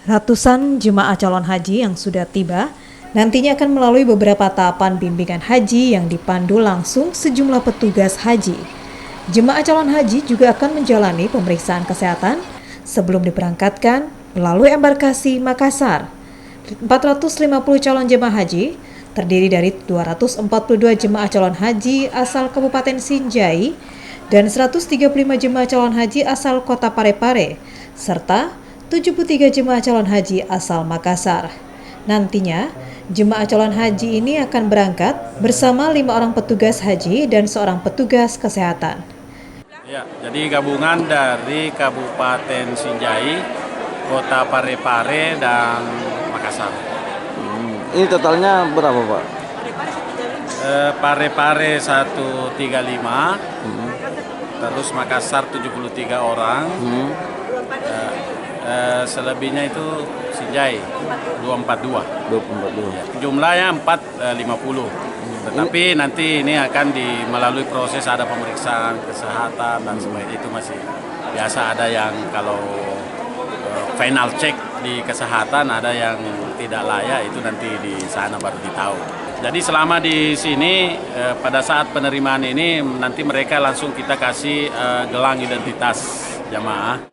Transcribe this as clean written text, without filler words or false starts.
Ratusan jemaah calon haji yang sudah tiba nantinya akan melalui beberapa tahapan bimbingan haji yang dipandu langsung sejumlah petugas haji. Jemaah calon haji juga akan menjalani pemeriksaan kesehatan sebelum diberangkatkan melalui embarkasi Makassar. 450 calon jemaah haji terdiri dari 242 jemaah calon haji asal Kabupaten Sinjai dan 135 jemaah calon haji asal Kota Parepare, serta 73 jemaah calon haji asal Makassar. Nantinya, jemaah calon haji ini akan berangkat bersama 5 orang petugas haji dan seorang petugas kesehatan. Ya, jadi gabungan dari Kabupaten Sinjai, Kota Parepare, dan Makassar. Ini totalnya berapa, Pak? Parepare 135, terus Makassar 73 orang, selebihnya itu Sinjai 242. Jumlahnya 450. Tetapi nanti ini akan melalui proses ada pemeriksaan kesehatan dan sebagainya, itu masih biasa, ada yang kalau final check di kesehatan, ada yang tidak layak, itu nanti di sana baru ditahu. Jadi selama di sini pada saat penerimaan ini nanti mereka langsung kita kasih gelang identitas jamaah.